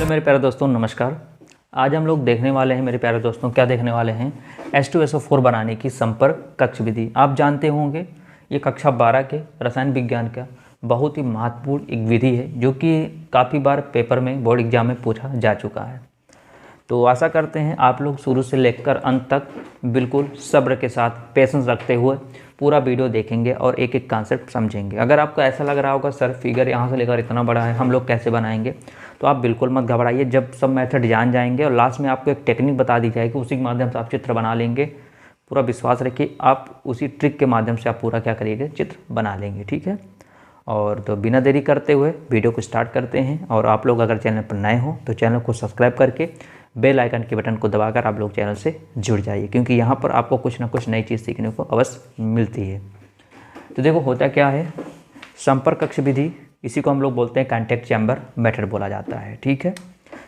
Hello मेरे प्यारे दोस्तों, नमस्कार। आज हम लोग देखने वाले हैं मेरे प्यारे दोस्तों, क्या देखने वाले हैं, H2SO4 बनाने की संपर्क कक्ष विधि। आप जानते होंगे ये कक्षा 12 के रसायन विज्ञान का बहुत ही महत्वपूर्ण एक विधि है जो कि काफ़ी बार पेपर में, बोर्ड एग्जाम में पूछा जा चुका है। तो आशा करते हैं आप लोग शुरू से लेकर अंत तक बिल्कुल सब्र के साथ, पेशेंस रखते हुए पूरा वीडियो देखेंगे और एक एक कॉन्सेप्ट समझेंगे। अगर आपको ऐसा लग रहा होगा सर फिगर यहाँ से लेकर इतना बड़ा है, हम लोग कैसे बनाएंगे, तो आप बिल्कुल मत घबराइए। जब सब मेथड जान जाएंगे और लास्ट में आपको एक टेक्निक बता दी जाएगी, उसी के माध्यम से आप चित्र बना लेंगे। पूरा विश्वास रखिए, आप उसी ट्रिक के माध्यम से आप पूरा क्या करिएगा, चित्र बना लेंगे। ठीक है, और तो बिना देरी करते हुए वीडियो को स्टार्ट करते हैं। और आप लोग अगर चैनल पर नए हो तो चैनल को सब्सक्राइब करके बेल आइकन के बटन को दबाकर आप लोग चैनल से जुड़ जाइए, क्योंकि यहाँ पर आपको कुछ ना कुछ नई चीज़ सीखने को अवश्य मिलती है। तो देखो होता क्या है, संपर्क कक्ष विधि, इसी को हम लोग बोलते हैं कॉन्टैक्ट चैम्बर मेथड बोला जाता है। ठीक है,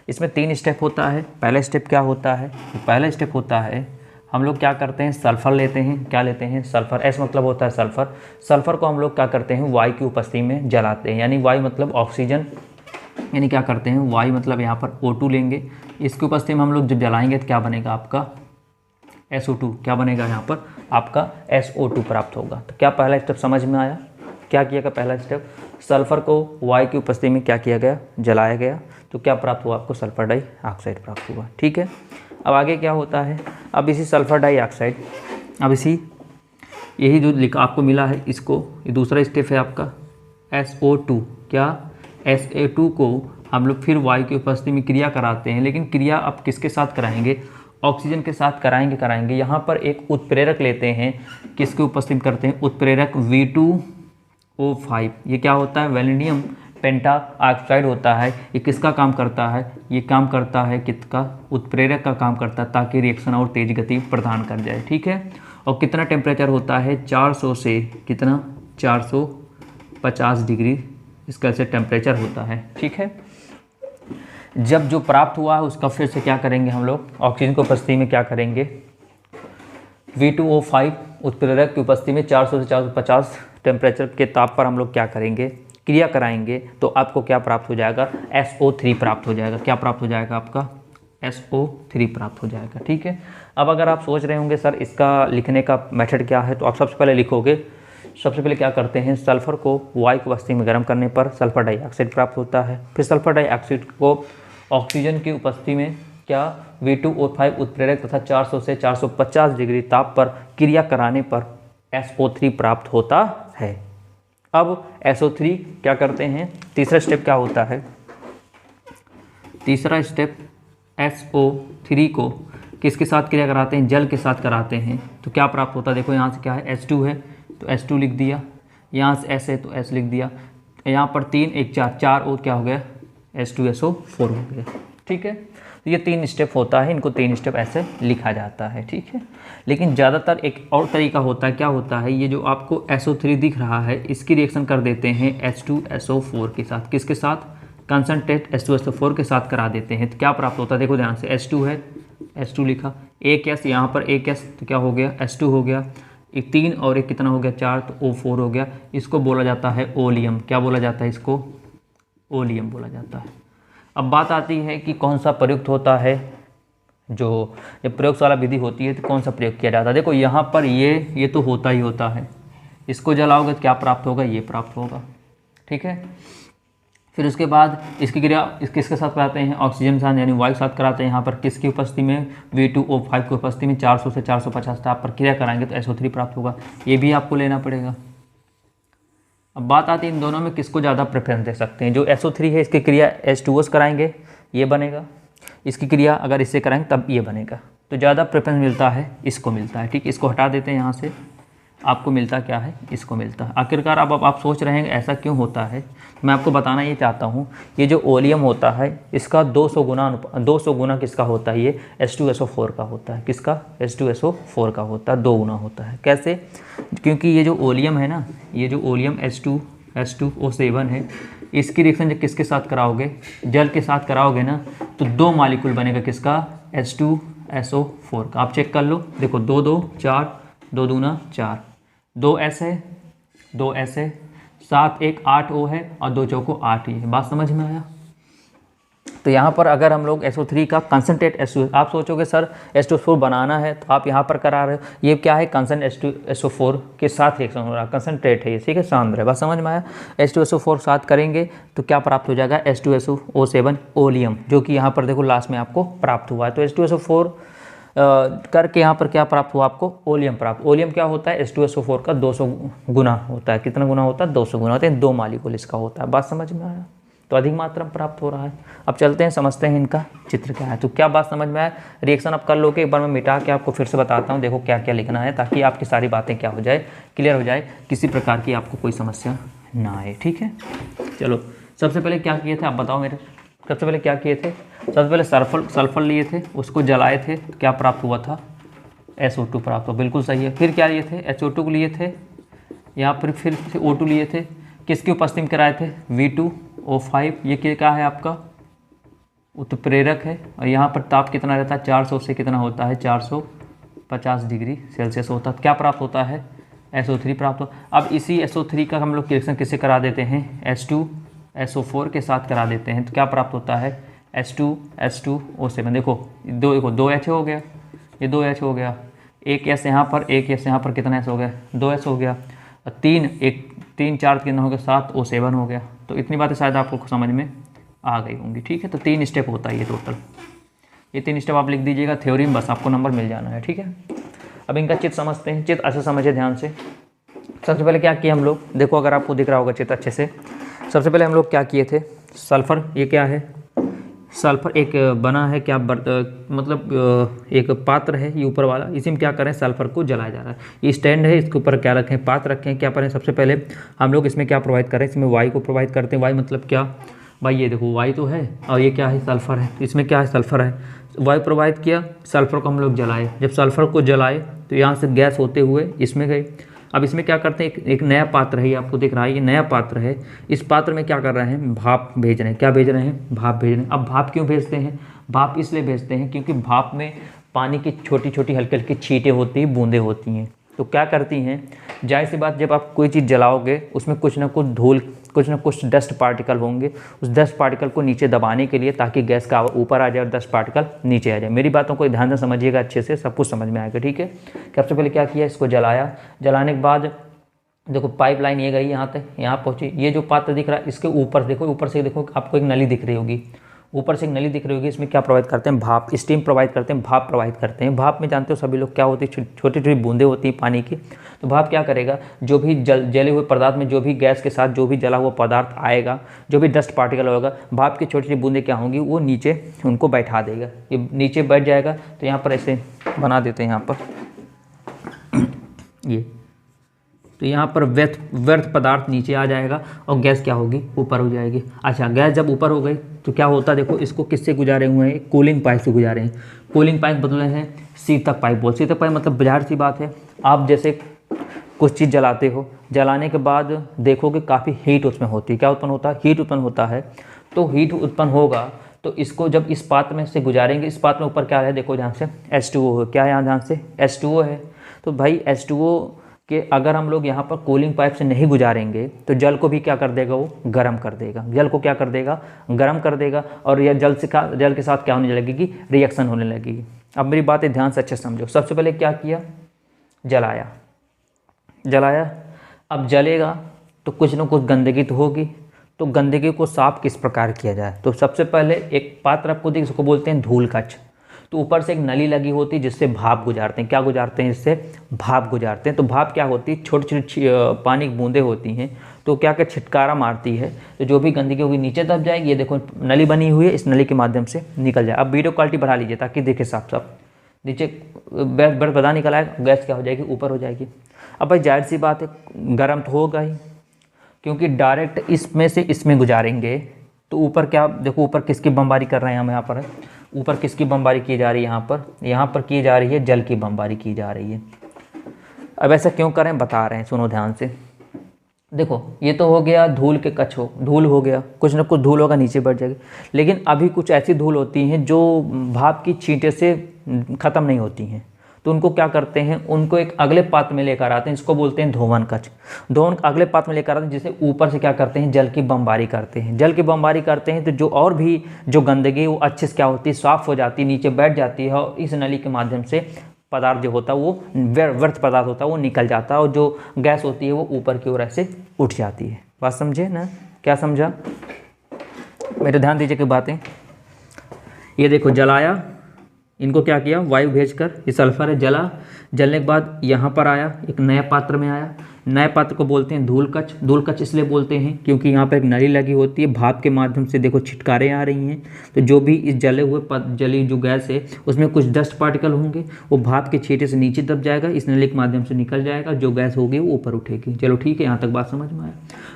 इसमें 3 स्टेप होता है। पहला स्टेप क्या होता है, पहला स्टेप होता है हम लोग क्या करते हैं, सल्फर लेते हैं। क्या लेते हैं, सल्फर। एस मतलब होता है सल्फर। सल्फर को हम लोग क्या करते हैं, वायु की उपस्थिति में जलाते हैं। यानी वायु मतलब ऑक्सीजन, यानी क्या करते हैं, वायु मतलब यहाँ पर O2 लेंगे। इसकी उपस्थिति में हम लोग जब जलाएंगे तो क्या बनेगा आपका SO2। क्या बनेगा यहाँ पर आपका SO2 प्राप्त होगा। तो क्या पहला स्टेप समझ में आया, क्या किया गया। पहला स्टेप, सल्फर को वायु की उपस्थिति में क्या किया गया, जलाया गया। तो क्या प्राप्त हुआ आपको, सल्फर डाइऑक्साइड प्राप्त हुआ। ठीक है, अब आगे क्या होता है, अब इसी सल्फर डाइऑक्साइड, अब इसी यही जो लिखा आपको मिला है, इसको, ये दूसरा स्टेप है आपका SO2। क्या, SA2 को हम लोग फिर वायु की उपस्थिति में क्रिया कराते हैं। लेकिन क्रिया अब किसके साथ कराएंगे, ऑक्सीजन के साथ कराएंगे। यहाँ पर एक उत्प्रेरक लेते हैं, किसकी उपस्थिति करते हैं, उत्प्रेरक V2O5। ये क्या होता है, वैलेडियम पेंटा ऑक्साइड होता है। ये किसका काम करता है, ये काम करता है किसका, उत्प्रेरक का काम करता है, ताकि रिएक्शन और तेज गति प्रदान कर जाए। ठीक है, और कितना टेम्परेचर होता है, 400 से कितना, 450 डिग्री इसका से टेम्परेचर होता है। ठीक है, जब जो प्राप्त हुआ है उसका फिर से क्या करेंगे हम लोग, ऑक्सीजन की उपस्थिति में क्या करेंगे, V2O5 उत्प्रेरक की उपस्थिति में 400 से 450 टेम्परेचर के ताप पर हम लोग क्या करेंगे, क्रिया कराएंगे। तो आपको क्या प्राप्त हो जाएगा, SO3 प्राप्त हो जाएगा। क्या प्राप्त हो जाएगा आपका, SO3 प्राप्त हो जाएगा। ठीक है, अब अगर आप सोच रहे होंगे सर इसका लिखने का मेथड क्या है, तो आप सबसे पहले लिखोगे, सबसे पहले क्या करते हैं, सल्फर को वायु की उपस्थिति में गर्म करने पर सल्फर डाइऑक्साइड प्राप्त होता है। फिर सल्फर डाइऑक्साइड को ऑक्सीजन की उपस्थिति में क्या, V2O5 उत्प्रेरक तथा 400 से 450 डिग्री ताप पर क्रिया कराने पर SO3 प्राप्त होता है। अब SO3 क्या करते हैं, तीसरा स्टेप क्या होता है, तीसरा स्टेप SO3 को किसके साथ क्रिया कराते हैं, जल के साथ कराते हैं। तो क्या प्राप्त होता है, देखो यहाँ से क्या है, H2 है तो H2 लिख दिया, यहाँ से S है तो S लिख दिया, यहाँ पर 3 1 4 4 और क्या हो गया, H2SO4 हो गया। ठीक है, तो ये 3 स्टेप होता है, इनको 3 स्टेप ऐसे लिखा जाता है। ठीक है, लेकिन ज़्यादातर एक और तरीका होता है, क्या होता है, ये जो आपको SO3 दिख रहा है इसकी रिएक्शन कर देते हैं H2SO4 के साथ। किसके साथ, कंसनट्रेट H2SO4 के साथ करा देते हैं। तो क्या प्राप्त होता है, देखो ध्यान से, H2 है, H2 लिखा, एक S यहाँ पर, एक S तो क्या हो गया, H2 हो गया, एक 3 और एक कितना हो गया, 4 तो O4 हो गया। इसको बोला जाता है ओलियम। क्या बोला जाता है, इसको ओलियम बोला जाता है। अब बात आती है कि कौन सा प्रयुक्त होता है, जो जब प्रयोगशाला विधि होती है तो कौन सा प्रयोग किया जाता है। देखो यहाँ पर ये तो होता ही होता है, इसको जलाओगे तो क्या प्राप्त होगा, ये प्राप्त होगा। ठीक है, फिर उसके बाद इसकी क्रिया किसके साथ कराते हैं, ऑक्सीजन साथ यानी वायु साथ कराते हैं। यहाँ पर किसकी उपस्थिति में, V2O5 की उपस्थिति में 400 से 450 ताप पर क्रिया कराएंगे तो SO3 प्राप्त होगा। ये भी आपको लेना पड़ेगा। अब बात आती है इन दोनों में किसको ज़्यादा प्रेफरेंस दे सकते हैं। जो SO3 है इसकी क्रिया H2O से कराएंगे, ये बनेगा। इसकी क्रिया अगर इससे कराएंगे तब ये बनेगा। तो ज़्यादा प्रेफरेंस मिलता है, इसको मिलता है। ठीक, इसको हटा देते हैं यहाँ से, आपको मिलता क्या है, इसको मिलता है। आखिरकार अब आप सोच रहे हैं ऐसा क्यों होता है, मैं आपको बताना ये चाहता हूँ। ये जो ओलियम होता है इसका 200 गुना किसका होता है, ये H2SO4 का होता है। किसका, H2SO4 का होता है, 2 गुना होता है। कैसे, क्योंकि ये जो ओलियम है ना, ये जो ओलियम H2O7 है, इसकी रिएक्शन जब किसके साथ कराओगे, जल के साथ कराओगे ना, तो 2 मॉलिक्यूल बनेगा किसका, H2SO4 का। आप चेक कर लो, देखो 2 2 4, 2 दूना 4, 2 S है, 2 S है, 7 1 8 O है और 2 चौको 8 ही है। बात समझ में आया। तो यहाँ पर अगर हम लोग SO3 का कंसनट्रेट H2, आप सोचोगे सर H2SO4 बनाना है तो आप यहाँ पर करा रहे हो, ये क्या है, कंसनट्रेट H2SO4 के साथ रिएक्शन हो रहा है, कंसनट्रेट है ये, ठीक है, सांद्र है, बस समझ में आया। H2SO4 साथ करेंगे तो क्या प्राप्त हो जाएगा, H2SO7 ओलियम, जो कि यहाँ पर देखो लास्ट में आपको प्राप्त हुआ है। तो H2SO4 करके यहाँ पर क्या प्राप्त हुआ आपको, ओलियम प्राप्त। ओलियम क्या होता है, H2SO4 का 200 गुना होता है, कितना गुना होता है, 200 गुना होता है, 2 मालिक्यूल इसका होता है, बात समझ में आया। तो अधिक मात्रा में प्राप्त हो रहा है। अब चलते हैं, समझते हैं इनका चित्र क्या है। तो क्या बात समझ में आया, रिएक्शन आप कर लो कि एक बार मैं मिटा के आपको फिर से बताता हूँ, देखो क्या क्या लिखना है, ताकि आपकी सारी बातें क्या हो जाए, क्लियर हो जाए, किसी प्रकार की आपको कोई समस्या ना आए, ठीक है। चलो सबसे पहले क्या किए थे आप बताओ मेरे, सबसे पहले क्या किए थे, सबसे पहले सल्फर लिए थे, उसको जलाए थे, तो क्या प्राप्त हुआ था, SO2 प्राप्त हुआ, बिल्कुल सही है। फिर क्या लिए थे, HO2 को लिए थे, यहाँ पर फिर से O2 लिए थे, किसकी उपस्थिति में कराए थे, V2O5, ये क्या है आपका उत्प्रेरक है, और यहाँ पर ताप कितना रहता है, 400 से कितना होता है, 450 डिग्री सेल्सियस होता है। क्या प्राप्त होता है, SO3 प्राप्त हो। अब इसी SO3 का हम लोग रिएक्शन किससे करा देते हैं, H2SO4 के साथ करा देते हैं, तो क्या प्राप्त होता है, H2O7। देखो दो H हो गया, ये 2 H हो गया, एक S यहाँ पर, एक S यहाँ पर, कितना S हो गया, 2 S हो गया, और 3 4 कितना हो गया, 7 O7 हो गया। तो इतनी बातें शायद आपको समझ में आ गई होंगी, ठीक है। तो 3 स्टेप होता है ये टोटल, ये 3 स्टेप आप लिख दीजिएगा थ्योरी में, बस आपको नंबर मिल जाना है, ठीक है। अब इनका चित्र समझते हैं, चित्र अच्छा समझिए ध्यान से। सबसे पहले क्या किया हम लोग, देखो अगर आपको दिख रहा होगा चित्र अच्छे से, सबसे पहले हम लोग क्या किए थे, सल्फ़र, ये क्या है, सल्फ़र एक बना है क्या, मतलब एक पात्र है ये ऊपर वाला, इसी में क्या करें, सल्फ़र को जलाया जा रहा है। ये स्टैंड है, इसके ऊपर क्या रखें, पात्र रखें, क्या करें, सबसे पहले हम लोग इसमें क्या प्रोवाइड करें, इसमें वायु को प्रोवाइड करते हैं। वायु मतलब क्या भाई, ये देखो वायु तो है, और ये क्या है, सल्फ़र है, इसमें क्या है, सल्फ़र है, वायु प्रोवाइड किया, सल्फ़र को हम लोग जलाए। जब सल्फ़र को जलाए तो यहाँ से गैस होते हुए इसमें गए। अब इसमें क्या करते हैं, एक नया पात्र है, ये आपको दिख रहा है, ये नया पात्र है, इस पात्र में क्या कर रहे हैं, भाप भेज रहे हैं। क्या भेज रहे हैं, भाप भेज रहे हैं। अब भाप क्यों भेजते हैं, भाप इसलिए भेजते हैं क्योंकि भाप में पानी की छोटी छोटी हल्की हल्की छींटें होती हैं, बूंदें होती हैं, तो क्या करती हैं, जाहिर सी बात, जब आप कोई चीज़ जलाओगे उसमें कुछ ना कुछ धूल, कुछ ना कुछ डस्ट पार्टिकल होंगे, उस डस्ट पार्टिकल को नीचे दबाने के लिए, ताकि गैस का ऊपर आ जाए और डस्ट पार्टिकल नीचे आ जाए। मेरी बातों को ध्यान से समझिएगा, अच्छे से सब कुछ समझ में आएगा, ठीक है। सबसे पहले क्या किया, इसको जलाया, जलाने के बाद देखो पाइपलाइन ये गई यहाँ तक, यहाँ पहुँची। ये जो पात्र दिख रहा है इसके ऊपर देखो, ऊपर से देखो आपको एक नली दिख रही होगी, ऊपर से एक नली दिख रही होगी, इसमें क्या प्रोवाइड करते हैं, भाप, स्टीम प्रोवाइड करते हैं, भाप प्रोवाइड करते हैं। भाप में जानते हो सभी लोग क्या होती है, छोटी छोटी बूंदें होती हैं पानी की। तो भाप क्या करेगा, जो भी जले हुए पदार्थ में, जो भी गैस के साथ जो भी जला हुआ पदार्थ आएगा, जो भी डस्ट पार्टिकल होगा, भाप की छोटी छोटी बूंदें क्या होंगी, वो नीचे उनको बैठा देगा, ये नीचे बैठ जाएगा। तो यहाँ पर ऐसे बना देते हैं, यहाँ पर ये, तो यहाँ पर व्यर्थ पदार्थ नीचे आ जाएगा और गैस क्या होगी, ऊपर हो जाएगी। अच्छा, गैस जब ऊपर हो गई तो क्या होता है, देखो इसको किससे गुजारे हुए हैं, कूलिंग पाइप से गुजारे हैं। कूलिंग पाइप बदले हैं शीतक पाइप बोल, शीतक पाइप मतलब बाजार सी बात है, आप जैसे कुछ चीज़ जलाते हो, जलाने के बाद देखोगे काफ़ी हीट उसमें होती है, क्या उत्पन्न होता है, हीट उत्पन्न होता है। तो हीट उत्पन्न होगा तो इसको जब इस पात्र में से गुजारेंगे, इस पात्र में ऊपर क्या है, देखो ध्यान से H2O है, क्या है यहाँ ध्यान से, H2O है। तो भाई H2O कि अगर हम लोग यहाँ पर कूलिंग पाइप से नहीं गुजारेंगे तो जल को भी क्या कर देगा, वो गर्म कर देगा, जल को क्या कर देगा, गर्म कर देगा, और यह जल के साथ क्या होने लगेगी, रिएक्शन होने लगेगी। अब मेरी बातें ध्यान से अच्छे समझो। सबसे पहले क्या किया, जलाया। अब जलेगा तो कुछ ना कुछ गंदगी तो होगी, तो गंदगी को साफ किस प्रकार किया जाए, तो सबसे पहले एक पात्र आपको देखिए, इसको बोलते हैं धूल कक्ष। तो ऊपर से एक नली लगी होती है जिससे भाप गुजारते हैं, क्या गुजारते हैं, इससे भाप गुजारते हैं। तो भाप क्या होती है, छोटी छोटी पानी की बूंदें होती हैं, तो क्या क्या छिटकारा मारती है, तो जो भी गंदगी होगी नीचे दब जाएगी। ये देखो नली बनी हुई है, इस नली के माध्यम से निकल जाए। अब वीडियो क्वालिटी बढ़ा लीजिए ताकि देखे साफ साफ, नीचे बर्फ बदा निकल आएगा, गैस क्या हो जाएगी, ऊपर हो जाएगी। अब भाई जाहिर सी बात है गर्म तो होगा ही, क्योंकि डायरेक्ट इसमें से इसमें गुजारेंगे तो ऊपर क्या, देखो ऊपर किसकी बमबारी कर रहे हैं हम, यहाँ पर ऊपर किसकी बमबारी की जा रही है, यहाँ पर की जा रही है, जल की बमबारी की जा रही है। अब ऐसा क्यों करें बता रहे हैं, सुनो ध्यान से। देखो ये तो हो गया धूल के कच्छ, धूल हो गया, कुछ ना कुछ धूल होगा नीचे बैठ जाएगी। लेकिन अभी कुछ ऐसी धूल होती हैं जो भाप की छींटे से ख़त्म नहीं होती हैं, तो उनको क्या करते हैं, उनको एक अगले पात्र में लेकर आते हैं, इसको बोलते हैं धोवन कक्ष। धोवन अगले पात्र में लेकर आते हैं, जिसे ऊपर से क्या करते हैं, जल की बमबारी करते हैं। जल की बमबारी करते हैं तो जो और भी जो गंदगी वो अच्छे से क्या होती है, साफ हो जाती है, नीचे बैठ जाती है, और इस नली के माध्यम से पदार्थ जो होता है वो व्यर्थ पदार्थ होता है वो निकल जाता है, और जो गैस होती है वो ऊपर की ओर ऐसे उठ जाती है। बात समझे ना, क्या समझा, मेरे ध्यान दीजिए कि बातें। ये देखो जलाया, इनको क्या किया, वायु भेजकर, ये सल्फर है, जला, जलने के बाद यहाँ पर आया, एक नया पात्र में आया। नए पात्र को बोलते हैं धूल कक्ष। धूल कक्ष इसलिए बोलते हैं क्योंकि यहाँ पर एक नली लगी होती है, भाप के माध्यम से देखो छिटकारें आ रही हैं, तो जो भी इस जले हुए जली जो गैस है उसमें कुछ डस्ट पार्टिकल होंगे, वो भाप के छींटे से नीचे दब जाएगा, इस नली के माध्यम से निकल जाएगा, जो गैस होगी वो ऊपर उठेगी। चलो ठीक है, यहाँ तक बात समझ में आया।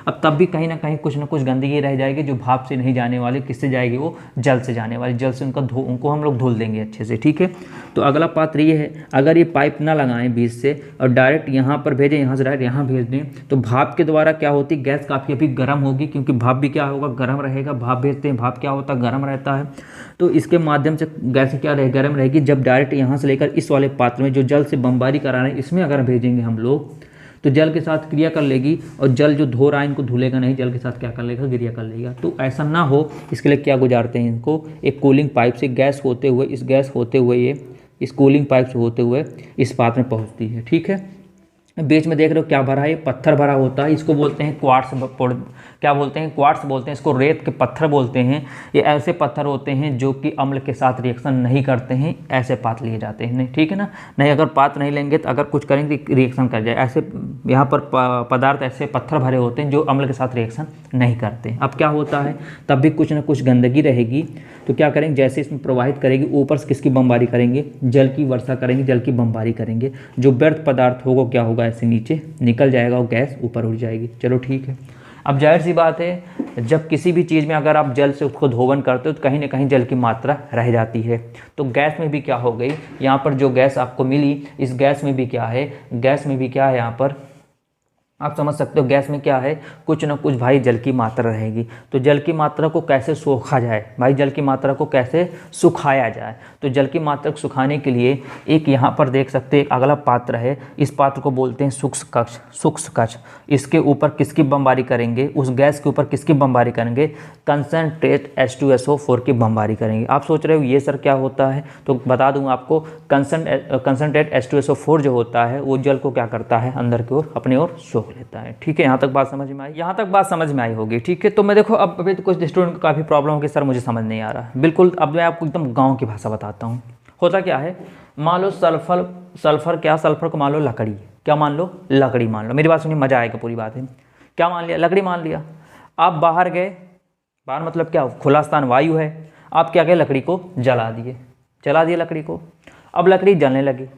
अब तब भी कहीं ना कहीं कुछ ना कुछ गंदगी रह जाएगी, जो भाप से नहीं जाने वाली, किससे जाएगी, वो जल से जाने वाली। जल से उनको हम लोग धुल देंगे अच्छे से, ठीक है। तो अगला पात्र ये है, अगर ये पाइप ना लगाएं बीच से और डायरेक्ट यहाँ पर भेजें, यहाँ से डायरेक्ट यहाँ भेज दें, तो भाप के द्वारा क्या होती है, गैस काफ़ी अभी गर्म होगी, क्योंकि भाप भी क्या होगा, गर्म रहेगा। भाप भेजते हैं, भाप क्या होता है, गर्म रहता है, तो इसके माध्यम से गैस क्या रहे, गर्म रहेगी। जब डायरेक्ट यहाँ से लेकर इस वाले पात्र में जो जल से बमबारी करा रहे हैं, इसमें अगर भेजेंगे हम लोग, तो जल के साथ क्रिया कर लेगी, और जल जो धो रहा है इनको धुलेगा नहीं, जल के साथ क्या कर लेगा, क्रिया कर लेगा। तो ऐसा ना हो इसके लिए क्या गुजारते हैं, इनको एक कूलिंग पाइप से गैस होते हुए, इस गैस होते हुए ये इस कूलिंग पाइप से होते हुए इस पात्र में पहुंचती है, ठीक है। बीच में देख रहे हो क्या भरा है, ये पत्थर भरा होता है, इसको बोलते हैं क्वार्ट्स, क्या बोलते हैं, क्वार्ट्स बोलते हैं, इसको रेत के पत्थर बोलते हैं। ये ऐसे पत्थर होते हैं जो कि अम्ल के साथ रिएक्शन नहीं करते हैं, ऐसे पात्र लिए जाते हैं, नहीं, ठीक है ना। नहीं, अगर पात्र नहीं लेंगे तो अगर कुछ करेंगे रिएक्शन कर जाए, ऐसे यहाँ पर पदार्थ ऐसे पत्थर भरे होते हैं जो अम्ल के साथ रिएक्शन नहीं करते। अब क्या होता है, तब भी कुछ ना कुछ गंदगी रहेगी, तो क्या करेंगे, जैसे इसमें प्रवाहित करेगी, ऊपर से किसकी बमबारी करेंगे, जल की वर्षा करेंगे, जल की बमबारी करेंगे, जो व्यर्थ पदार्थ होगा क्या होगा, ऐसे नीचे निकल जाएगा और गैस ऊपर उठ जाएगी। चलो ठीक है। अब जाहिर सी बात है, जब किसी भी चीज़ में अगर आप जल से उसको धोवन करते हो तो कहीं ना कहीं जल की मात्रा रह जाती है। तो गैस में भी क्या हो गई, यहाँ पर जो गैस आपको मिली, इस गैस में भी क्या है, गैस में भी क्या है, यहाँ पर आप समझ सकते हो, गैस में क्या है, कुछ ना कुछ भाई जल की मात्रा रहेगी। तो जल की मात्रा को कैसे सोखा जाए भाई, जल की मात्रा को कैसे सुखाया जाए, तो जल की मात्रा को सुखाने के लिए एक यहाँ पर देख सकते हैं, एक अगला पात्र है, इस पात्र को बोलते हैं सूक्ष्म कक्ष। सूक्ष्म कक्ष, इसके ऊपर किसकी बमबारी करेंगे, उस गैस के ऊपर किसकी बमबारी करेंगे, कंसनट्रेट H2SO4 की बमबारी करेंगे। आप सोच रहे हो ये सर क्या होता है, तो बता दूँ आपको, कंसनट्रेट H2SO4 जो होता है वो जल को क्या करता है, अंदर की ओर अपनी ओर सोख लेता है, ठीक है। यहाँ तक बात समझ में आई, यहाँ तक बात समझ में आई होगी, ठीक है। तो मैं देखो, अब अभी तो कुछ स्टूडेंट को काफ़ी प्रॉब्लम होगी, सर मुझे समझ नहीं आ रहा, बिल्कुल। अब मैं आपको एकदम गांव की भाषा बताता हूँ। होता क्या है, मान लो सल्फर क्या, सल्फर को मान लो लकड़ी, क्या मान लो, लकड़ी मान लो, मेरी बात सुनिए, मजा आएगा, पूरी बात है। क्या मान लिया, लकड़ी मान लिया। आप बाहर गए, बाहर मतलब क्या, खुला स्थान, वायु है, आप क्या कहे, लकड़ी को जला दिए लकड़ी को। अब लकड़ी जलने लगी।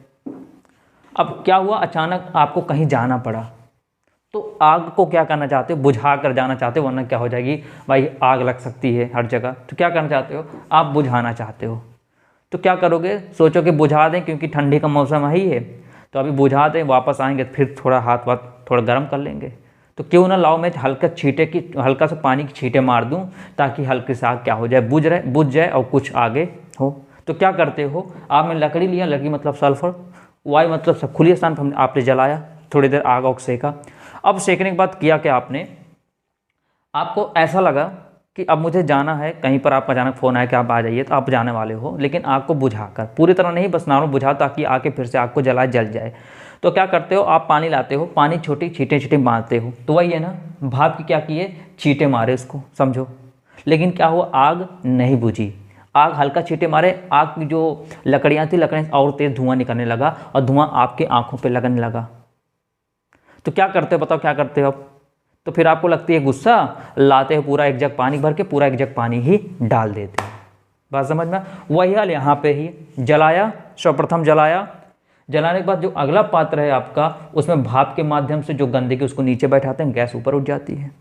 अब क्या हुआ, अचानक आपको कहीं जाना पड़ा, तो आग को क्या करना चाहते हो, बुझा कर जाना चाहते हो, वरना क्या हो जाएगी भाई, आग लग सकती है हर जगह। तो क्या करना चाहते हो, आप बुझाना चाहते हो, तो क्या करोगे, सोचो कि बुझा दें, क्योंकि ठंडी का मौसम ही है, तो अभी बुझा दें, वापस आएंगे फिर थोड़ा हाथ थोड़ा गर्म कर लेंगे। तो क्यों ना लाओ मैं हल्का सा पानी की छींटे मार दूं, ताकि हल्के से आग क्या हो जाए, बुझ जाए और कुछ आगे हो। तो क्या करते हो, आपने लकड़ी लिया, लकड़ी मतलब सल्फर, वायु मतलब सब, खुले स्थान पर आपने जलाया, थोड़ी देर आग और सेका। अब सेकने के बाद किया क्या आपने, आपको ऐसा लगा कि अब मुझे जाना है कहीं पर, आपका अचानक फ़ोन आया कि आप आ जाइए, तो आप जाने वाले हो, लेकिन आग को बुझाकर, पूरी तरह नहीं, बस नॉर्मल बुझा, ताकि आके फिर से आग को जल जाए। तो क्या करते हो, आप पानी लाते हो, पानी छोटी छींटे मारते हो, तो वही है ना, भाप की क्या किए, छींटे मारे उसको, समझो। लेकिन क्या हुआ, आग नहीं बुझी, आग हल्का छींटे मारे, आग की जो लकड़ियाँ थी, लकड़ियाँ और तेज़ धुआं निकलने लगा, और धुआं आपके आँखों पर लगने लगा। तो क्या करते हो, बताओ क्या करते हो अब, तो फिर आपको लगती है गुस्सा, लाते हो पूरा एक जग पानी भर के, पूरा एक जग पानी ही डाल देते हैं। बात समझ में, वही हाल यहाँ पे ही, जलाया, सर्वप्रथम जलाया, जलाने के बाद जो अगला पात्र है आपका, उसमें भाप के माध्यम से जो गंदगी उसको नीचे बैठाते हैं, गैस ऊपर उठ जाती है।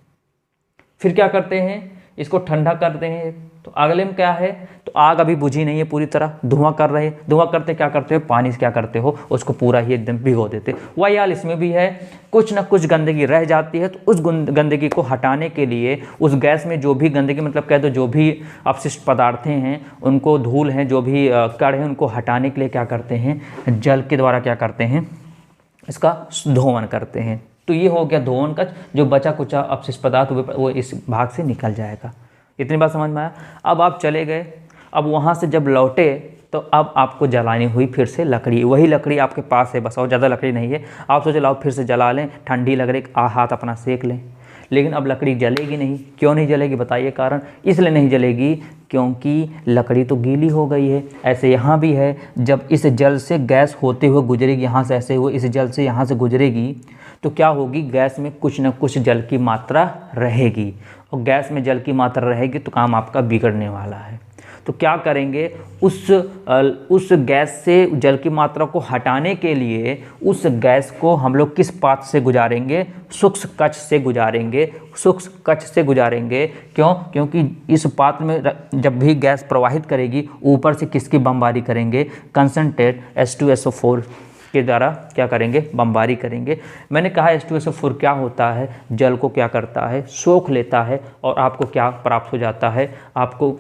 फिर क्या करते हैं, इसको ठंडा करते हैं, तो अगले में क्या है, तो आग अभी बुझी नहीं है पूरी तरह, धुआं कर रहे हैं, धुआं करते क्या करते हो, पानी से क्या करते हो, उसको पूरा ही एकदम भिगो देते। वही हाल इसमें भी है, कुछ ना कुछ गंदगी रह जाती है, तो उस गंदगी को हटाने के लिए उस गैस में जो भी गंदगी, मतलब कह दो जो भी अपशिष्ट पदार्थें हैं, उनको धूल हैं, जो भी कण हैं, उनको हटाने के लिए क्या करते हैं, जल के द्वारा क्या करते हैं, इसका धोवन करते हैं। तो ये हो गया धोवन कक्ष, जो बचा कुचा अपशिष्ट पदार्थ वो इस भाग से निकल जाएगा। इतनी बात समझ में आया। अब आप चले गए, अब वहाँ से जब लौटे तो अब आपको जलानी हुई फिर से लकड़ी, वही लकड़ी आपके पास है बस, और ज़्यादा लकड़ी नहीं है। आप सोचे लाओ फिर से जला लें, ठंडी लग रही, हाथ अपना सेक लें, लेकिन अब लकड़ी जलेगी नहीं। क्यों नहीं जलेगी बताइए कारण। इसलिए नहीं जलेगी क्योंकि लकड़ी तो गीली हो गई है। ऐसे यहाँ भी है, जब इस जल से गैस होते हुए गुजरेगी, यहाँ से ऐसे हुए इस जल से यहाँ से गुजरेगी, तो क्या होगी, गैस में कुछ न कुछ जल की मात्रा रहेगी, और गैस में जल की मात्रा रहेगी तो काम आपका बिगड़ने वाला है। तो क्या करेंगे, उस गैस से जल की मात्रा को हटाने के लिए उस गैस को हम लोग किस पात्र से गुजारेंगे, सूक्ष्म कक्ष से गुजारेंगे। सूक्ष्म कक्ष से गुजारेंगे क्यों, क्योंकि इस पात्र में जब भी गैस प्रवाहित करेगी, ऊपर से किसकी बमबारी करेंगे, कंसंट्रेट H2SO4 के द्वारा क्या करेंगे, बमबारी करेंगे। मैंने कहा H2SO4 क्या होता है, जल को क्या करता है, सोख लेता है, और आपको क्या प्राप्त हो जाता है, आपको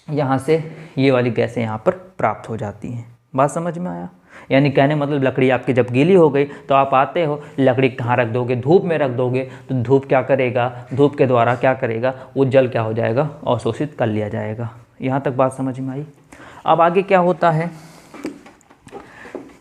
यहाँ से ये वाली गैसें यहाँ पर प्राप्त हो जाती हैं। बात समझ में आया। यानी कहने मतलब लकड़ी आपकी जब गीली हो गई तो आप आते हो, लकड़ी कहाँ रख दोगे, धूप में रख दोगे, तो धूप क्या करेगा, धूप के द्वारा क्या करेगा, वो जल क्या हो जाएगा, अवशोषित कर लिया जाएगा। यहाँ तक बात समझ में आई। अब आगे क्या होता है,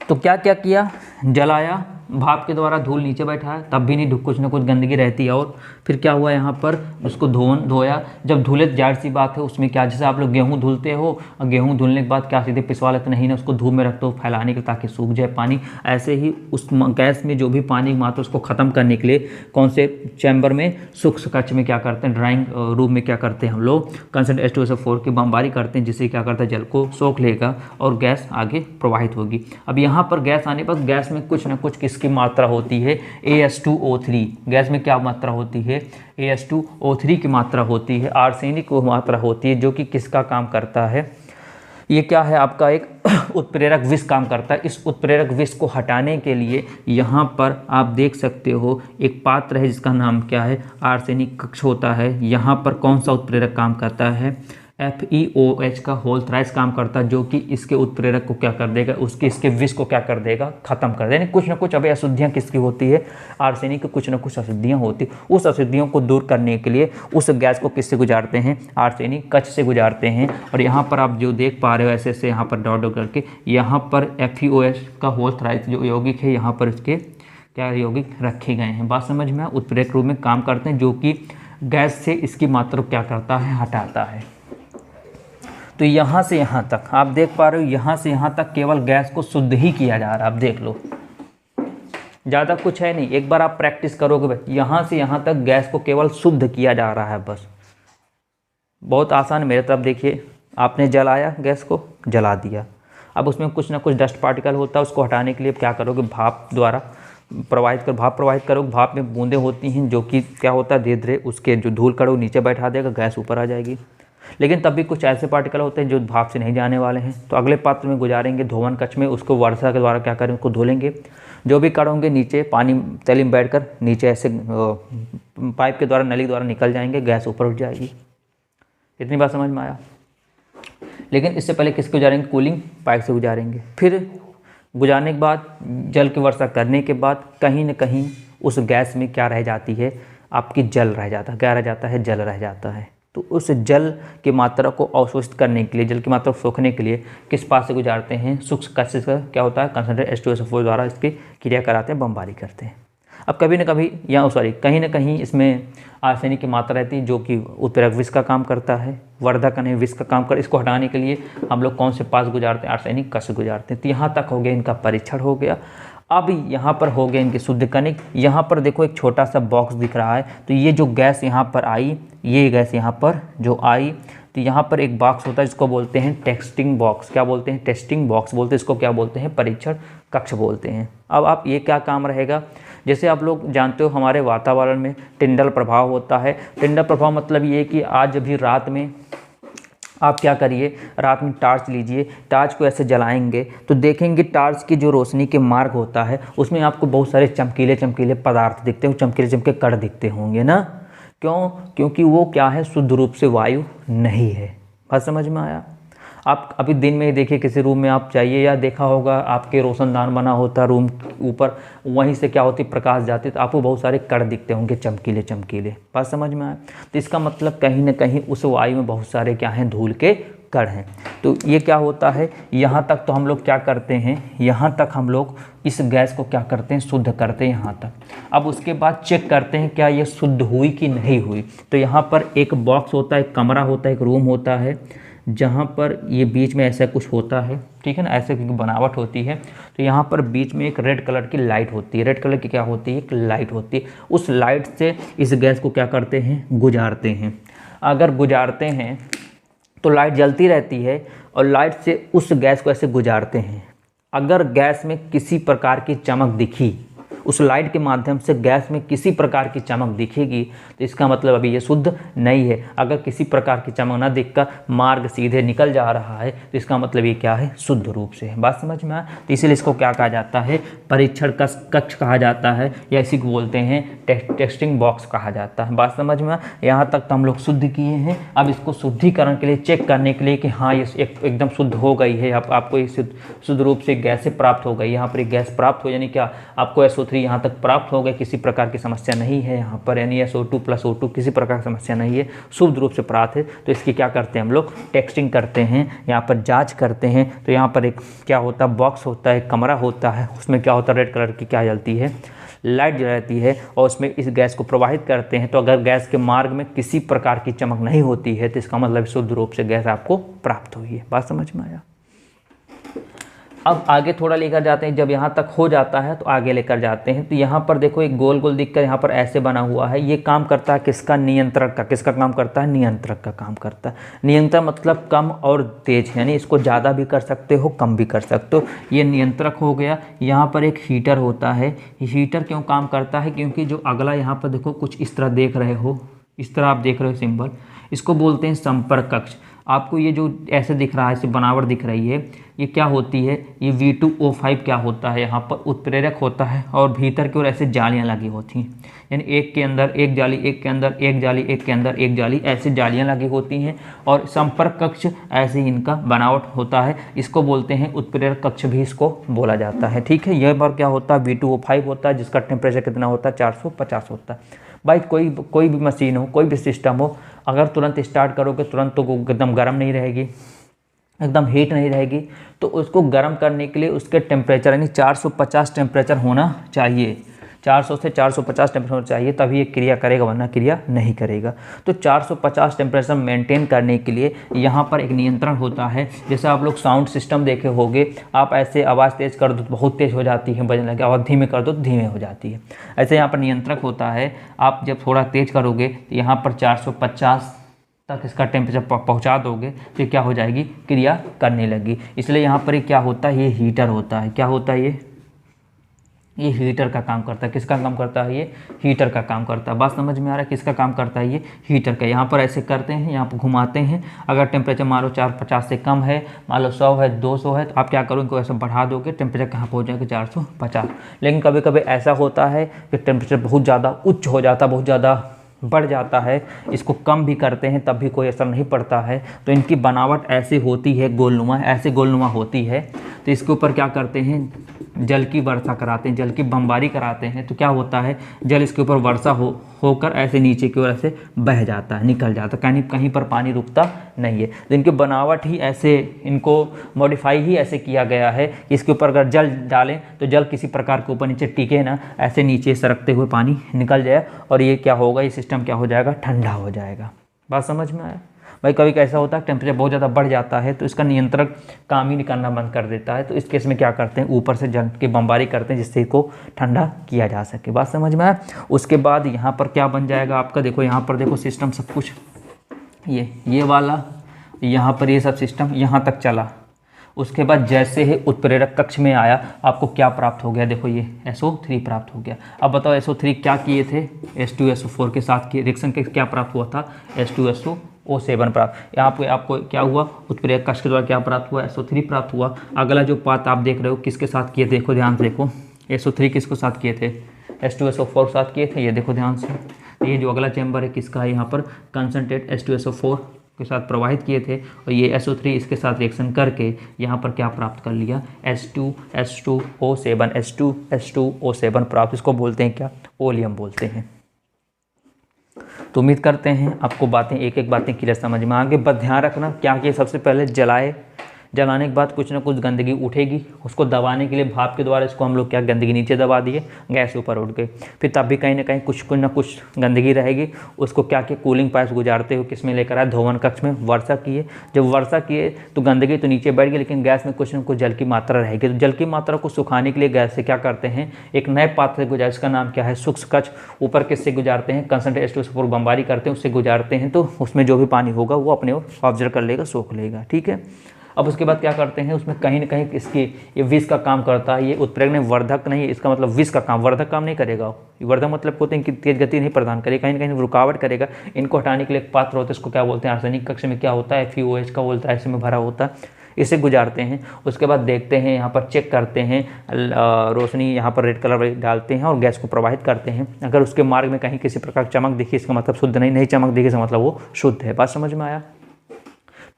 तो क्या क्या किया, जलाया, भाप के द्वारा धूल नीचे बैठाया, तब भी नहीं, कुछ ना कुछ गंदगी रहती है। और फिर क्या हुआ, यहाँ पर उसको धोया। जब धुले जाहिर सी बात है, उसमें क्या, जैसे आप लोग गेहूँ धुलते हो, और गेहूँ धुलने के बाद क्या सीधे पिसवा लेते नहीं ना, उसको धूप में रखते हो फैलाने के ताकि सूख जाए पानी। ऐसे ही उस गैस में जो भी पानी की मात्रा उसको ख़त्म करने के लिए कौन से चैम्बर में, सूक्ष्म कक्ष में क्या करते हैं, ड्राइंग रूम में क्या करते हैं हम लोग, कंसंट्रेट H2SO4 की बमबारी करते हैं, जिससे क्या करता है, जल को सोख लेगा और गैस आगे प्रवाहित होगी। अब यहाँ पर गैस आने पर गैस में कुछ ना कुछ किसकी मात्रा होती है, AS2O3। गैस में क्या मात्रा होती है, AS2O3 की मात्रा होती है, आर्सेनिक की मात्रा होती है, जो कि किसका काम करता है, ये क्या है आपका एक उत्प्रेरक विष काम करता है। इस उत्प्रेरक विष को हटाने के लिए यहाँ पर आप देख सकते हो एक पात्र है जिसका नाम क्या है, आर्सेनिक कक्ष होता है। यहाँ पर कौन सा उत्प्रेरक काम करता है, FeOH का होल थ्राइस काम करता है, जो कि इसके उत्प्रेरक को क्या कर देगा, इसके विष को क्या कर देगा, खत्म कर देगा। कुछ ना कुछ अभी अशुद्धियाँ किसकी होती है, आर्सेनिक की कुछ ना कुछ अशुद्धियाँ होती है। उस अशुद्धियों को दूर करने के लिए उस गैस को किससे गुजारते हैं, आर्सेनिक कक्ष से गुजारते हैं। और यहाँ पर आप जो देख पा रहे हो ऐसे ऐसे यहाँ पर डॉट डॉट करके, यहाँ पर FeOH का होल थ्राइस जो यौगिक है, यहाँ पर इसके क्या यौगिक रखे गए हैं। बात समझ में, उत्प्रेरक रूप में काम करते हैं, जो कि गैस से इसकी मात्रा क्या करता है, हटाता है। तो यहाँ से यहाँ तक आप देख पा रहे हो, यहाँ से यहाँ तक केवल गैस को शुद्ध ही किया जा रहा है। आप देख लो, ज़्यादा कुछ है नहीं। एक बार आप प्रैक्टिस करोगे, यहाँ से यहाँ तक गैस को केवल शुद्ध किया जा रहा है, बस। बहुत आसान। मेरे तरफ देखिए, आपने जलाया, गैस को जला दिया। अब उसमें कुछ ना कुछ डस्ट पार्टिकल होता है, उसको हटाने के लिए क्या करोगे, भाप द्वारा भाप प्रवाहित करोगे। भाप में बूंदें होती हैं, जो कि क्या होता है, धीरे धीरे उसके जो धूल कण नीचे बैठा देगा, गैस ऊपर आ जाएगी। लेकिन तब भी कुछ ऐसे पार्टिकल होते हैं जो भाप से नहीं जाने वाले हैं, तो अगले पात्र में गुजारेंगे, धोवन कक्ष में। उसको वर्षा के द्वारा क्या करें, उसको धुलेंगे। जो भी कण होंगे नीचे पानी तली में बैठकर नीचे ऐसे पाइप के द्वारा, नली के द्वारा निकल जाएंगे, गैस ऊपर उठ जाएगी। इतनी बात समझ में आया। लेकिन इससे पहले किसको गुजारेंगे, कूलिंग पाइप से गुजारेंगे। फिर गुजारने के बाद, जल की वर्षा करने के बाद, कहीं न कहीं उस गैस में क्या रह जाती है, आपकी जल रह जाता है। क्या रह जाता है, जल रह जाता है। तो उस जल की मात्रा को अवशोषित करने के लिए, जल की मात्रा को सोखने के लिए किस पास से गुजारते हैं, सूक्ष्म कक्ष से क्या होता है, कंसंट्रेट H2SO4 द्वारा इसकी क्रिया कराते हैं, बमबारी करते हैं। अब कभी न कभी कहीं ना कहीं इसमें आर्सेनिक की मात्रा रहती है, जो कि उत्प्रेरक विष का काम करता है, वर्धक नहीं विष का काम कर। इसको हटाने के लिए हम लोग कौन से पास गुजारते हैं, आर्सेनिक कक्ष गुजारते हैं। तो यहाँ तक हो गया, इनका परीक्षण हो गया। अब यहाँ पर हो गए इनके शुद्ध कणिक। यहाँ पर देखो एक छोटा सा बॉक्स दिख रहा है, तो ये जो गैस यहाँ पर आई, ये गैस यहाँ पर जो आई, तो यहाँ पर एक बॉक्स होता है जिसको बोलते हैं टेस्टिंग बॉक्स। क्या बोलते हैं, टेस्टिंग बॉक्स बोलते हैं इसको। क्या बोलते हैं, परीक्षण कक्ष बोलते हैं। अब आप ये क्या काम रहेगा, जैसे आप लोग जानते हो हमारे वातावरण में टिंडल प्रभाव होता है। टिंडल प्रभाव मतलब ये कि आज अभी रात में आप क्या करिए, रात में टार्च लीजिए, टार्च को ऐसे जलाएंगे तो देखेंगे टार्च की जो रोशनी के मार्ग होता है उसमें आपको बहुत सारे चमकीले चमकीले पदार्थ दिखते हैं, चमकीले चमकीले कण दिखते होंगे ना। क्यों? क्योंकि वो क्या है, शुद्ध रूप से वायु नहीं है। बात समझ में आया? आप अभी दिन में ही देखिए, किसी रूम में आप जाइए, या देखा होगा आपके रोशनदान बना होता रूम ऊपर, वहीं से क्या होती प्रकाश जाती तो आपको बहुत सारे कण दिखते होंगे चमकीले चमकीले। बात समझ में आया? तो इसका मतलब कहीं ना कहीं उस वायु में बहुत सारे क्या हैं, धूल के कण हैं। तो ये क्या होता है, यहाँ तक तो हम लोग क्या करते हैं, यहाँ तक हम लोग इस गैस को क्या करते हैं, शुद्ध करते हैं यहाँ तक। अब उसके बाद चेक करते हैं क्या ये शुद्ध हुई कि नहीं हुई। तो यहाँ पर एक बॉक्स होता है, एक कमरा होता है, एक रूम होता है, जहाँ पर ये बीच में ऐसा कुछ होता है, ठीक है ना, ऐसे की बनावट होती है। तो यहाँ पर बीच में एक रेड कलर की लाइट होती है। रेड कलर की क्या होती है, एक लाइट होती है। उस लाइट से इस गैस को क्या करते हैं, गुजारते हैं। अगर गुजारते हैं तो लाइट जलती रहती है और लाइट से उस गैस को ऐसे गुजारते हैं। अगर गैस में किसी प्रकार की चमक दिखी, उस लाइट के माध्यम से गैस में किसी प्रकार की चमक दिखेगी तो इसका मतलब अभी ये शुद्ध नहीं है। अगर किसी प्रकार की चमक ना दिखकर मार्ग सीधे निकल जा रहा है तो इसका मतलब ये क्या है, शुद्ध रूप से है। बात समझ में आया? तो इसीलिए इसको क्या कहा जाता है, परीक्षण कक्ष कहा जाता है, या इसी को बोलते हैं टेस्टिंग बॉक्स कहा जाता है। बात समझ में आया? यहाँ तक तो हम लोग शुद्ध किए हैं। अब इसको शुद्धिकरण के लिए, चेक करने के लिए कि हाँ ये एकदम शुद्ध हो गई है, आपको ये शुद्ध रूप से गैस से प्राप्त हो गई। यहाँ पर एक गैस प्राप्त हो, यानी क्या आपको SO3 यहाँ तक प्राप्त हो गए, किसी प्रकार की समस्या नहीं है यहाँ पर, यानी SO2 + O2 किसी प्रकार की समस्या नहीं है, शुद्ध रूप से प्राप्त है। तो इसकी क्या करते हैं हम लोग, टेस्टिंग करते हैं, यहाँ पर जांच करते हैं। तो यहाँ पर एक क्या होता है, बॉक्स होता है, कमरा होता है, उसमें क्या होता है, रेड कलर की क्या जलती है, लाइट जलती है, और उसमें इस गैस को प्रवाहित करते हैं। तो अगर गैस के मार्ग में किसी प्रकार की चमक नहीं होती है तो इसका मतलब शुद्ध रूप से गैस आपको प्राप्त हुई है। बात समझ में आया? अब आगे थोड़ा लेकर जाते हैं। जब यहाँ तक हो जाता है तो आगे लेकर जाते हैं। तो यहाँ पर देखो एक गोल गोल दिखकर यहाँ पर ऐसे बना हुआ है। ये काम करता है किसका, नियंत्रक का। किसका काम करता है, नियंत्रक का काम करता है। नियंत्रक मतलब कम और तेज, यानी इसको ज़्यादा भी कर सकते हो, कम भी कर सकते हो। ये नियंत्रक हो गया। यहाँ पर एक हीटर होता है। हीटर क्यों काम करता है, क्योंकि जो अगला यहाँ पर देखो कुछ इस तरह देख रहे हो, इस तरह आप देख रहे हो सिंबल, इसको बोलते हैं संपर्क कक्ष। आपको ये जो ऐसे दिख रहा है, ऐसे बनावट दिख रही है, ये क्या होती है, ये V2O5 क्या होता है, यहाँ पर उत्प्रेरक होता है, और भीतर की ओर ऐसे जालियाँ लगी होती हैं, यानी एक के अंदर एक जाली, एक के अंदर एक जाली, एक के अंदर एक जाली, ऐसे जालियाँ लगी होती हैं। और संपर्क कक्ष ऐसे ही इनका बनावट होता है। इसको बोलते हैं उत्प्रेरक कक्ष भी इसको बोला जाता है। ठीक है, यह बार क्या होता है, V2O5 होता है, जिसका टेम्परेचर कितना होता है, 450 होता है। भाई कोई भी मशीन हो, कोई भी सिस्टम हो, अगर तुरंत स्टार्ट करोगे तुरंत तो एकदम गर्म नहीं रहेगी, एकदम हीट नहीं रहेगी। तो उसको गर्म करने के लिए उसके टेम्परेचर यानी 450 टेम्परेचर होना चाहिए। 400 से 450 टेम्परेचर होना चाहिए, तभी ये क्रिया करेगा, वरना क्रिया नहीं करेगा। तो 450 टेम्परेचर मेंटेन करने के लिए यहाँ पर एक नियंत्रण होता है। जैसे आप लोग साउंड सिस्टम देखे होंगे, आप ऐसे आवाज़ तेज़ कर दो तो बहुत तेज़ हो जाती है, बजने लगे, आवाज़ धीमे कर दो तो धीमे हो जाती है। ऐसे यहाँ पर नियंत्रक होता है। आप जब थोड़ा तेज़ करोगे तो यहाँ पर 450 तक इसका टेम्परेचर पहुंचा दोगे तो क्या हो जाएगी, क्रिया करने लगी। इसलिए यहाँ पर क्या होता है, ये हीटर होता है। क्या होता है ये हीटर का काम करता है। किसका काम करता है, ये हीटर का काम करता है। बात समझ में आ रहा है, किसका काम करता है, ये हीटर का। यहाँ पर ऐसे करते हैं, यहाँ पर घुमाते हैं। अगर टेम्परेचर मान लो 450 से कम है, मान लो 100 है, 200 है, तो आप क्या करोगे, इनको ऐसे बढ़ा दोगे, टेम्परेचर कहाँ पहुँच जाएगा, 450। लेकिन कभी कभी ऐसा होता है कि टेम्परेचर बहुत ज़्यादा उच्च हो जाता, बहुत ज़्यादा बढ़ जाता है, इसको कम भी करते हैं तब भी कोई असर नहीं पड़ता है। तो इनकी बनावट ऐसी होती है, गोलनुमा, ऐसे गोलनुमा होती है। तो इसके ऊपर क्या करते हैं, जल की वर्षा कराते हैं, जल की बमबारी कराते हैं। तो क्या होता है, जल इसके ऊपर वर्षा होकर ऐसे नीचे की ओर ऐसे बह जाता है, निकल जाता है, कहीं पर पानी रुकता नहीं है। तो इनकी बनावट ही ऐसे, इनको मॉडिफाई ही ऐसे किया गया है कि इसके ऊपर अगर जल डालें तो जल किसी प्रकार के ऊपर नीचे टिके ना, ऐसे नीचे सरकते हुए पानी निकल जाए, और ये क्या होगा, ये सिस्टम क्या हो जाएगा, ठंडा हो जाएगा। बात समझ में आया भाई? कभी कैसा होता है, टेम्परेचर बहुत ज़्यादा बढ़ जाता है तो इसका नियंत्रक काम ही नहीं करना बंद कर देता है। तो इस केस में क्या करते हैं, ऊपर से जल की बमबारी करते हैं जिससे इसको ठंडा किया जा सके। बात समझ में आया? उसके बाद यहाँ पर क्या बन जाएगा आपका, देखो यहाँ पर देखो सिस्टम सब कुछ, ये वाला, यहाँ पर ये सब सिस्टम यहाँ तक चला। उसके बाद जैसे ही उत्प्रेरक कक्ष में आया, आपको क्या प्राप्त हो गया, देखो ये SO3 प्राप्त हो गया। अब बताओ SO3 क्या किए थे, H2SO4 के साथ किए रिएक्शन के क्या प्राप्त हुआ था, H2SO O7 प्राप्त। यहाँ पे आपको क्या हुआ, उत्प्रेरक कक्ष के द्वारा क्या प्राप्त हुआ, SO3 प्राप्त हुआ। अगला जो पात आप देख रहे हो किसके साथ किए, देखो ध्यान से देखो, SO3 किसके साथ किए थे, H2SO4 के साथ किए थे। ये देखो ध्यान से, ये जो अगला चैम्बर है किसका है, यहाँ पर कंसंट्रेट H2SO4 के साथ प्रवाहित किए थे और ये SO3 इसके साथ रिएक्शन करके यहाँ पर क्या प्राप्त कर लिया, H2O7 H2O7 प्राप्त। इसको बोलते हैं क्या, ओलियम बोलते हैं। तो उम्मीद करते हैं आपको बातें एक एक बातें क्लियर समझ में आ गई। बस ध्यान रखना क्या कि सबसे पहले जलाने के बाद कुछ ना कुछ गंदगी उठेगी, उसको दबाने के लिए भाप के द्वारा इसको हम लोग क्या गंदगी नीचे दबा दिए, गैस ऊपर उठ गई। फिर तब भी कहीं ना कहीं कुछ ना कुछ गंदगी रहेगी, उसको क्या कि कूलिंग पाइप गुजारते हुए किस में लेकर आए, धोवन कक्ष में वर्षा किए। जब वर्षा किए तो गंदगी तो नीचे बैठ गई, लेकिन गैस में कुछ ना कुछ जल की मात्रा रहेगी। तो जल की मात्रा को सुखाने के लिए गैस से क्या करते हैं, एक नए पात्र से गुजार, इसका नाम क्या है, शुष्क कक्ष। ऊपर किससे गुजारते हैं, कंसंट्रेट H2SO4 बमबारी करते हैं, उससे गुजारते हैं। तो उसमें जो भी पानी होगा वो अपने ओर ऑब्जर्व कर लेगा, सोख लेगा, ठीक है। अब उसके बाद क्या करते हैं, उसमें कहीं ना कहीं इसकी ये विष का काम करता है। ये उत्प्रेरक नहीं, वर्धक नहीं, इसका मतलब विष का काम, वर्धक काम नहीं करेगा। वर्धक मतलब होते हैं कि तेज गति नहीं प्रदान करेगा, कहीं ना कहीं रुकावट करेगा। इनको हटाने के लिए एक पात्र होता है, इसको क्या बोलते हैं, आर्सेनिक कक्ष में क्या होता है, FeOH का बोलता है, इसमें भरा होता है, इसे गुजारते हैं। उसके बाद देखते हैं, यहाँ पर चेक करते हैं, रोशनी यहाँ पर रेड कलर डालते हैं और गैस को प्रवाहित करते हैं। अगर उसके मार्ग में कहीं किसी प्रकार की चमक दिखी, इसका मतलब शुद्ध नहीं चमक दिखी, इसका मतलब वो शुद्ध है। बात समझ में आया।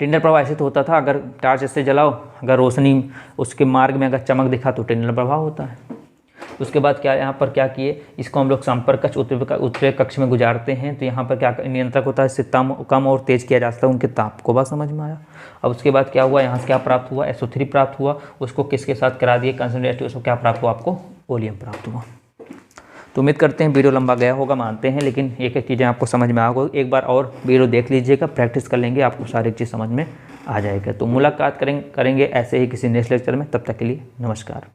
टिंडर प्रवाह ऐसे तो होता था, अगर टार्च इससे जलाओ, अगर रोशनी उसके मार्ग में अगर चमक दिखा तो टिंडर प्रवाह होता है। उसके बाद क्या यहाँ पर क्या किए, इसको हम लोग संपर्क कक्ष उत्प्रेरक कक्ष में गुजारते हैं। तो यहाँ पर क्या नियंत्रक होता है, इससे कम और तेज किया जा सकता है उनके ताप को। बात समझ में आया। अब उसके बाद क्या हुआ, यहाँ से क्या प्राप्त हुआ, SO3 प्राप्त हुआ। उसको किसके साथ करा दिए, कंसंट्रेट H2SO क्या प्राप्त हुआ, आपको ओलियम प्राप्त हुआ। तो उम्मीद करते हैं वीडियो लंबा गया होगा, मानते हैं, लेकिन एक एक चीज़ें आपको समझ में आ गई। एक बार और वीडियो देख लीजिएगा, प्रैक्टिस कर लेंगे, आपको सारी चीज़ समझ में आ जाएगा। तो मुलाकात करेंगे ऐसे ही किसी नेक्स्ट लेक्चर में। तब तक के लिए नमस्कार।